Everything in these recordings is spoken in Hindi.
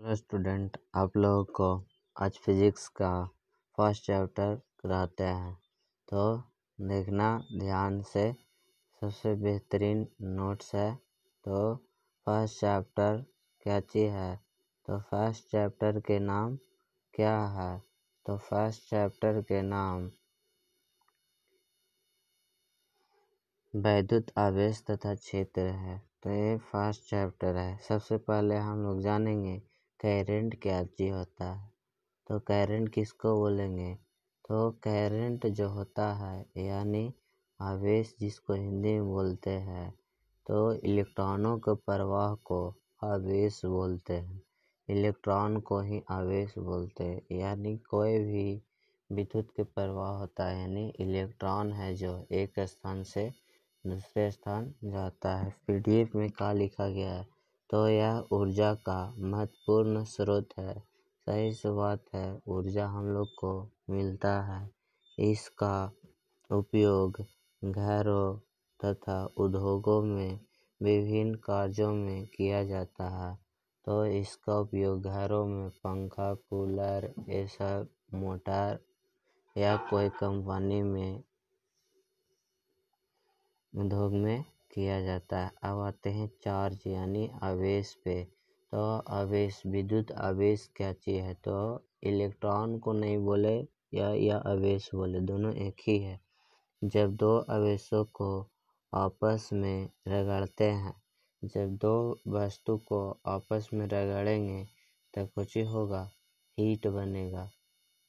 हेलो स्टूडेंट, आप लोगों को आज फिजिक्स का फर्स्ट चैप्टर कराते हैं। तो देखना ध्यान से, सबसे बेहतरीन नोट्स है। तो फर्स्ट चैप्टर क्या चीज़ है? तो फर्स्ट चैप्टर के नाम क्या है? तो फर्स्ट चैप्टर के नाम वैद्युत आवेश तथा क्षेत्र है। तो ये फर्स्ट चैप्टर है। सबसे पहले हम लोग जानेंगे करंट क्या चीज़ होता है। तो करंट किसको बोलेंगे? तो करंट जो होता है यानी आवेश, जिसको हिंदी में बोलते हैं, तो इलेक्ट्रॉनों के प्रवाह को आवेश बोलते हैं। इलेक्ट्रॉन को ही आवेश बोलते हैं। यानी कोई भी विद्युत के प्रवाह होता है, यानी इलेक्ट्रॉन है जो एक स्थान से दूसरे स्थान जाता है। पीडीएफ में क्या लिखा गया है? तो यह ऊर्जा का महत्वपूर्ण स्रोत है। सही से बात है, ऊर्जा हम लोग को मिलता है। इसका उपयोग घरों तथा उद्योगों में विभिन्न कार्यों में किया जाता है। तो इसका उपयोग घरों में पंखा, कूलर, ये सब, मोटर या कोई कंपनी में, उद्योग में किया जाता है। अब आते हैं चार्ज यानी आवेश पे। तो आवेश, विद्युत आवेश क्या चीज़ है? तो इलेक्ट्रॉन को नहीं बोले या आवेश बोले, दोनों एक ही है। जब दो आवेशों को आपस में रगड़ते हैं, जब दो वस्तु को आपस में रगड़ेंगे तो कुछ होगा, हीट बनेगा,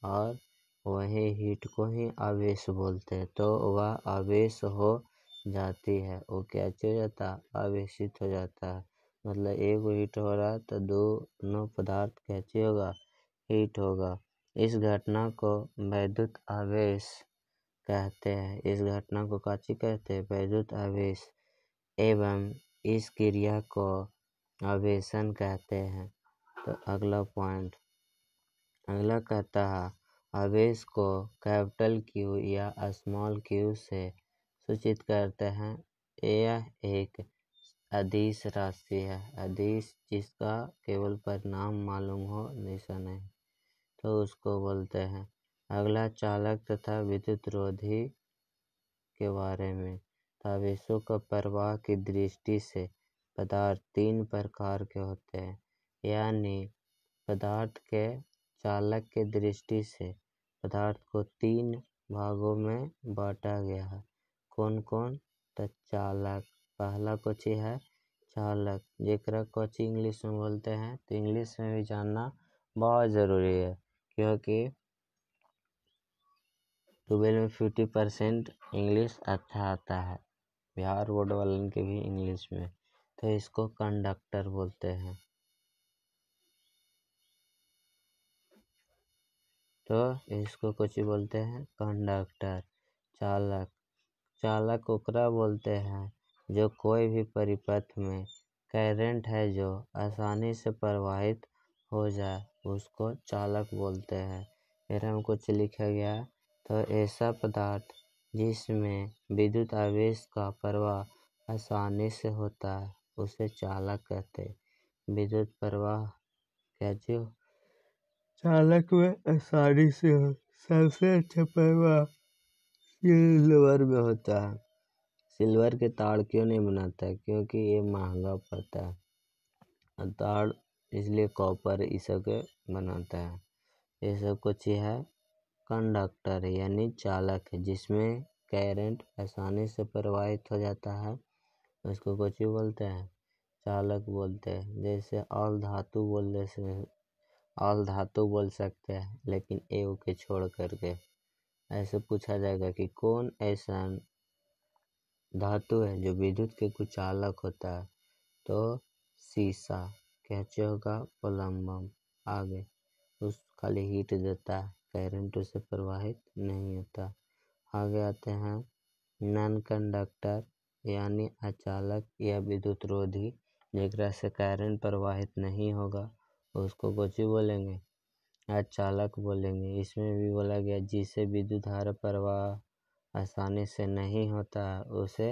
और वही हीट को ही आवेश बोलते हैं। तो वह आवेश हो जाती है, वो क्या हो जाता है? आवेशित हो जाता है। मतलब एक हीट हो रहा है तो दोनों पदार्थ कैसे होगा? हीट होगा। इस घटना को वैद्युत आवेश कहते हैं। इस घटना को काची कहते हैं? वैद्युत आवेश। एवं इस क्रिया को आवेशन कहते हैं। तो अगला पॉइंट, अगला कहता है आवेश को कैपिटल क्यू या स्मॉल क्यू से सूचित करते हैं। यह एक अदिश राशि है। अदिश जिसका केवल परिणाम मालूम हो, दिशा नहीं, तो उसको बोलते हैं। अगला चालक तथा विद्युतरोधी के बारे में। आवेशों का प्रवाह की दृष्टि से पदार्थ तीन प्रकार के होते हैं। यानी पदार्थ के चालक के दृष्टि से पदार्थ को तीन भागों में बांटा गया है। कौन कौन? तो चालक, पहला कुछ है चालक, जेकरा कुछ इंग्लिश में बोलते हैं। तो इंग्लिश में भी जानना बहुत ज़रूरी है, क्योंकि 12 में 50% इंग्लिश अच्छा आता है। बिहार बोर्ड वालन के भी इंग्लिश में। तो इसको कंडक्टर बोलते हैं। तो इसको कुछ बोलते हैं कंडक्टर। चालक, चालक ओकरा बोलते हैं जो कोई भी परिपथ में करंट है जो आसानी से प्रवाहित हो जाए, उसको चालक बोलते हैं। फिर हम कुछ लिखा गया, तो ऐसा पदार्थ जिसमें विद्युत आवेश का प्रवाह आसानी से होता है उसे चालक कहते हैं। विद्युत प्रवाह क्या चीज? चालक में आसानी से हो। सबसे अच्छा प्रवाह सिल्वर में होता है। सिल्वर के तार क्यों नहीं बनाता है? क्योंकि ये महंगा पड़ता है। तार इसलिए कॉपर इस सब के बनाता है। ये सब कुछ है कंडक्टर यानी चालक है, जिसमें करंट आसानी से प्रवाहित हो जाता है, उसको कुछ बोलते हैं? चालक बोलते हैं। जैसे ऑल धातु बोलने से ऑल धातु बोल सकते हैं, लेकिन एव के छोड़ करके। ऐसे पूछा जाएगा कि कौन ऐसा धातु है जो विद्युत के कुचालक होता है? तो शीशा। कैसे होगा? प्लम्बम। आगे उस खाली हीट देता है, करंट उसे प्रवाहित नहीं होता। आगे आते हैं नॉन कंडक्टर यानी अचालक या विद्युतरोधी, जेकरा से करंट प्रवाहित नहीं होगा, उसको कुछ बोलेंगे? अचालक बोलेंगे। इसमें भी बोला गया जिसे विद्युत धारा प्रवाह आसानी से नहीं होता उसे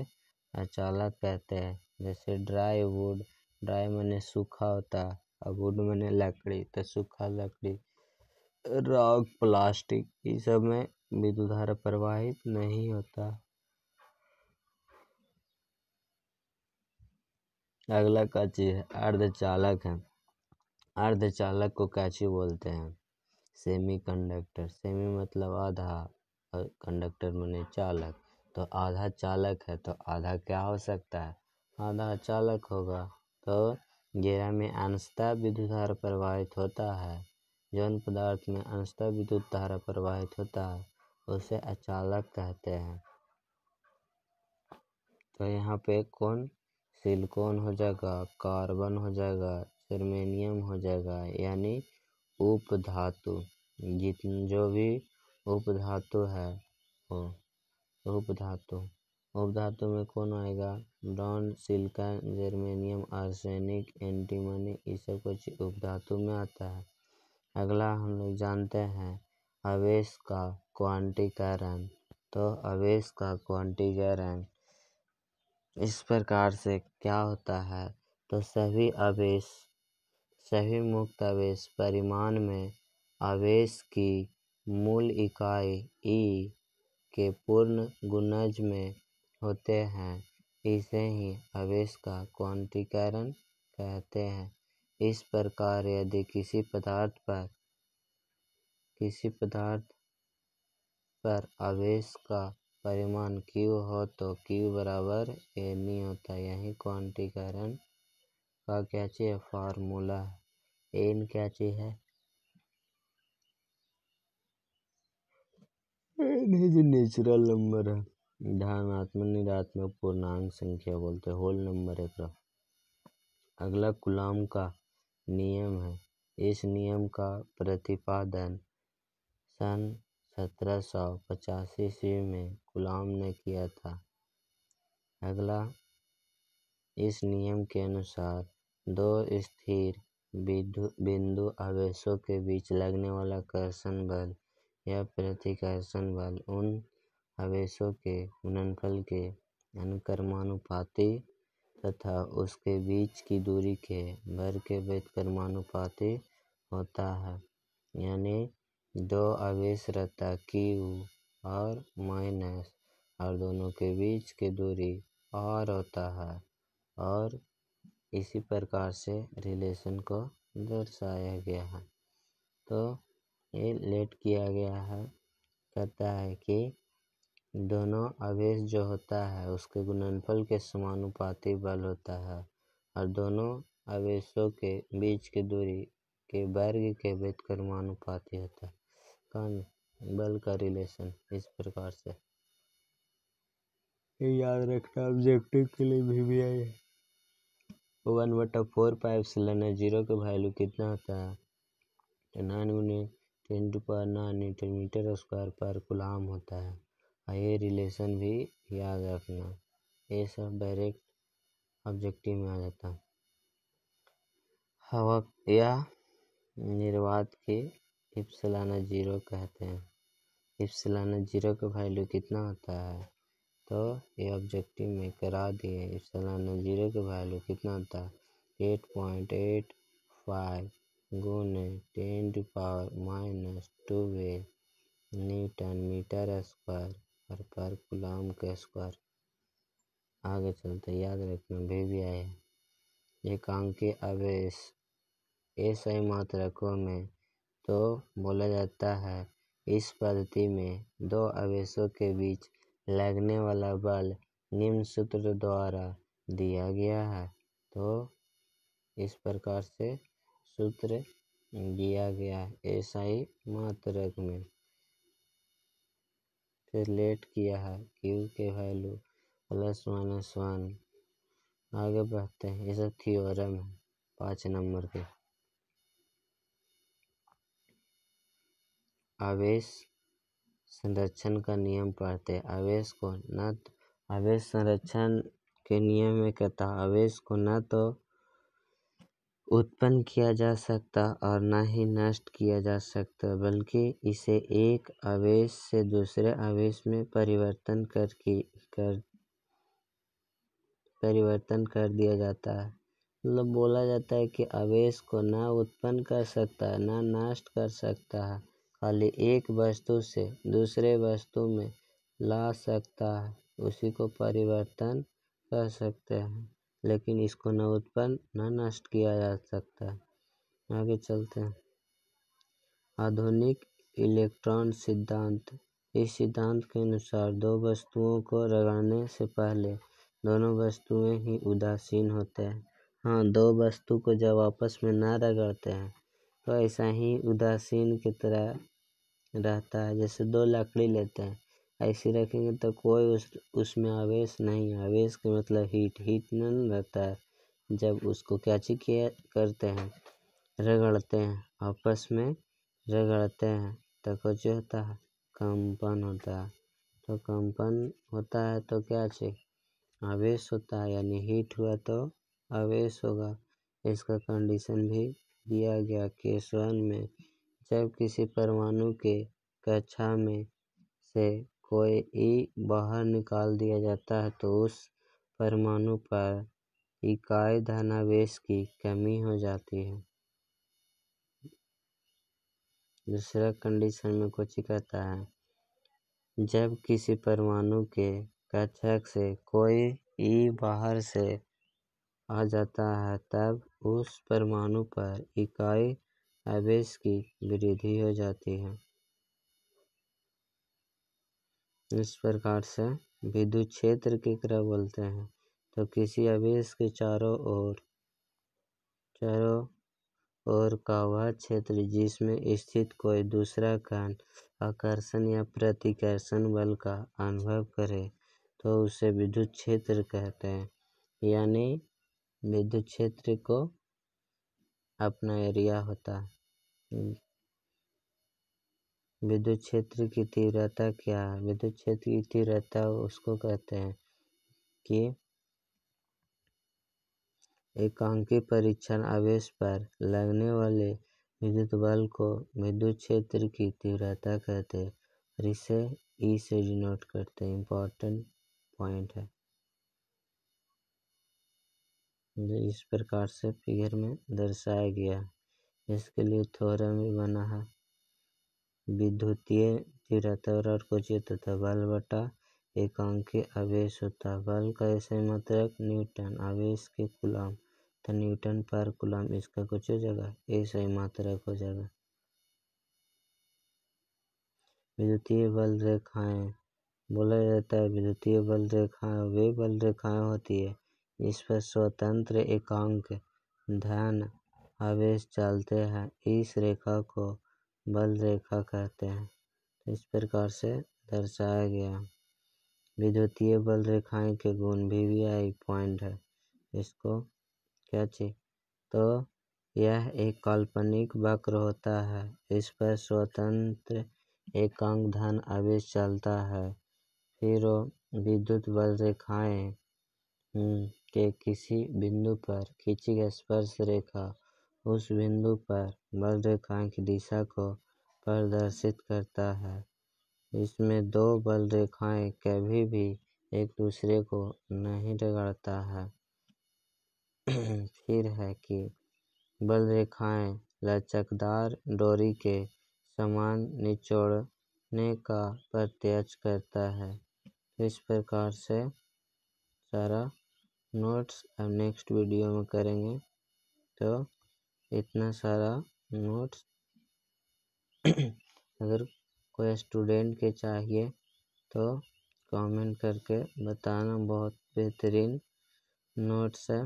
अचालक कहते हैं। जैसे ड्राई वुड, ड्राई माने सूखा होता है, अब वुड मैंने लकड़ी, तो सूखा लकड़ी, रॉक, प्लास्टिक, इस सब में विद्युत धारा प्रवाहित नहीं होता। अगला क्या चीज है? अर्धचालक है। अर्धचालक को क्या चीज बोलते हैं? Semi conductor. सेमी मतलब आधा और कंडक्टर माने चालक। तो आधा चालक है तो आधा क्या हो सकता है? आधा चालक होगा। तो घेरा में अंशतः विद्युत धारा प्रवाहित होता है। जौन पदार्थ में अंशतः विद्युत धारा प्रवाहित होता है उसे अचालक कहते हैं। तो यहाँ पे कौन? सिलिकॉन हो जाएगा, कार्बन हो जाएगा, जर्मेनियम हो जाएगा, यानी उपधातु। जो भी उपधातु है वो उपधातु। उपधातु में कौन आएगा? Bronze, silicon, germanium, arsenic, antimony, ये सब कुछ उपधातु में आता है। अगला हम लोग जानते हैं आवेश का क्वांटीकरण। तो आवेश का क्वांटीकरण इस प्रकार से क्या होता है? तो सभी मुक्त आवेश परिमाण में आवेश की मूल इकाई E के पूर्ण गुणज में होते हैं। इसे ही आवेश का क्वांटीकरण कहते हैं। इस प्रकार यदि किसी पदार्थ पर आवेश का परिमाण Q हो तो Q बराबर NE होता है। यही क्वांटीकरण का क्या चीज है? फार्मूला है। N क्या चीज है? N है जो नेचुरल नंबर है। धनात्मक, ऋणात्मक, पूर्णांक संख्या बोलते हैं, होल नंबर है। अगला कूलॉम का नियम है। इस नियम का प्रतिपादन सन 1785 ईस्वी में कूलॉम ने किया था। अगला, इस नियम के अनुसार दो स्थिर बिंदु आवेशों के बीच लगने वाला कर्षण बल या प्रतिकर्षण बल उन आवेशों के गुणनफल के अनुक्रमानुपाती तथा उसके बीच की दूरी के वर्ग के व्युत्क्रमानुपाती होता है। यानी दो आवेश रहता Q और माइनस, और दोनों के बीच की दूरी R होता है, और इसी प्रकार से रिलेशन को दर्शाया गया है। तो ये लेट किया गया है, कहता है कि दोनों आवेश जो होता है उसके गुणनफल के समानुपाती बल होता है, और दोनों आवेशों के बीच की दूरी के वर्ग के व्युत्क्रमानुपाती होता है। कौन? बल का रिलेशन इस प्रकार से याद रखना, ऑब्जेक्टिव के लिए भी आए। 1/4 का वैल्यू कितना होता है? 9 × 10⁹ मीटर स्क्वायर पर कूलॉम होता है। ये रिलेशन भी याद रखना, ये सब डायरेक्ट ऑब्जेक्टिव में आ जाता है। हवा या निर्वात के ε0 कहते हैं। ε0 का वैल्यू कितना होता है? तो ये ऑब्जेक्टिव में करा दिए। ε0 का वैल्यू कितना होता है? 8.85 × 10⁻² न्यूटन मीटर स्क्वायर पर कूलॉम के स्क्वायर। आगे चलते याद रखना, भी आए एकांकीय आवेश सही मात्रकों में तो बोला जाता है। इस पद्धति में दो आवेशों के बीच लगने वाला बल निम्न सूत्र द्वारा दिया गया है। तो इस प्रकार से सूत्र दिया गया है SI मात्रक में। फिर लेट किया है Q के वैल्यू ±1। आगे बढ़ते हैं, ये सब थ्योरम है 5 नंबर के। आवेश संरक्षण का नियम पढ़ते हैं। आवेश संरक्षण के नियम में कहता है आवेश को न तो उत्पन्न किया जा सकता और न ही नष्ट किया जा सकता, बल्कि इसे एक आवेश से दूसरे आवेश में परिवर्तन कर दिया जाता है। मतलब बोला जाता है कि आवेश को न उत्पन्न कर सकता है न नष्ट कर सकता है, खाली एक वस्तु से दूसरे वस्तु में ला सकता है, उसी को परिवर्तन कर सकते हैं, लेकिन इसको न उत्पन्न न नष्ट किया जा सकता है। आगे चलते हैं। आधुनिक इलेक्ट्रॉन सिद्धांत। इस सिद्धांत के अनुसार दो वस्तुओं को रगड़ने से पहले दोनों वस्तुएं ही उदासीन होते हैं। हाँ, दो वस्तु को जब आपस में न रगड़ते हैं तो ऐसा ही उदासीन की तरह रहता है। जैसे दो लकड़ी लेते हैं, ऐसी रखेंगे तो कोई उसमें आवेश नहीं, आवेश का मतलब हीट नहीं रहता है। जब उसको क्या चीज करते हैं, रगड़ते हैं, आपस में रगड़ते हैं तो कुछ होता है, कंपन होता है। तो कंपन होता है तो क्या चीज, आवेश होता है, यानी हीट हुआ तो आवेश होगा। इसका कंडीशन भी दिया गया केस 1 में, जब किसी परमाणु के कक्षा में से कोई ई बाहर निकाल दिया जाता है तो उस परमाणु पर इकाई धनावेश की कमी हो जाती है। दूसरा कंडीशन में कुछ कहता है, जब किसी परमाणु के कक्षक से कोई ई बाहर से आ जाता है तब उस परमाणु पर इकाई आवेश की वृद्धि हो जाती है। इस प्रकार से विद्युत क्षेत्र की तरह बोलते हैं। तो किसी आवेश के चारों ओर का वह क्षेत्र जिसमें स्थित कोई दूसरा कण आकर्षण या प्रतिकर्षण बल का अनुभव करे तो उसे विद्युत क्षेत्र कहते हैं। यानी विद्युत क्षेत्र को अपना एरिया होता है। विद्युत क्षेत्र की तीव्रता क्या है? विद्युत क्षेत्र की तीव्रता उसको कहते हैं कि एकांकी परीक्षण आवेश पर लगने वाले विद्युत बल को विद्युत क्षेत्र की तीव्रता कहते हैं और इसे ई से डिनोट करते हैं। इम्पोर्टेंट पॉइंट है। इस प्रकार से फिगर में दर्शाया गया है। इसके लिए थ्योरम भी बना है। विद्युतीय तीव्रता और कुछ तथा बल बटा एकांकी आवेश होता है। बल का ऐसे मात्रक न्यूटन, आवेश के कूलम तो न्यूटन पर कूलम, इसका कुछ हो जाएगा ऐसा ही मात्रक हो जाएगा। विद्युतीय बल रेखाएं, बोला जाता है विद्युतीय बल रेखाएं वे बल रेखाएं होती है इस पर स्वतंत्र एकांक धन आवेश चलते हैं। इस रेखा को बल रेखा कहते हैं। इस प्रकार से दर्शाया गया। विद्युतीय बल रेखाएं के गुण VVI पॉइंट है। इसको क्या चाहिए, तो यह एक काल्पनिक वक्र होता है। इस पर स्वतंत्र एकांक धन आवेश चलता है। फिर विद्युत बल रेखाएं के किसी बिंदु पर खींची गई स्पर्श रेखा उस बिंदु पर बल रेखाएं की दिशा को प्रदर्शित करता है। इसमें दो बल रेखाएं कभी भी एक दूसरे को नहीं रगड़ता है। फिर है कि बल रेखाएं लचकदार डोरी के समान निचोड़ने का प्रत्यक्ष करता है। इस प्रकार से सारा नोट्स अब नेक्स्ट वीडियो में करेंगे। तो इतना सारा नोट्स अगर कोई स्टूडेंट के चाहिए तो कमेंट करके बताना। बहुत बेहतरीन नोट्स है।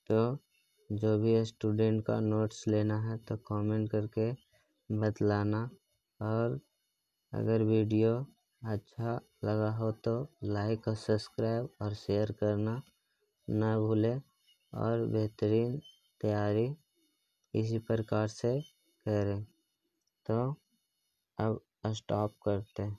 तो जो भी स्टूडेंट का नोट्स लेना है तो कमेंट करके बतलाना। और अगर वीडियो अच्छा लगा हो तो लाइक और सब्सक्राइब और शेयर करना ना भूलें। और बेहतरीन तैयारी इसी प्रकार से करें। तो अब स्टॉप करते हैं।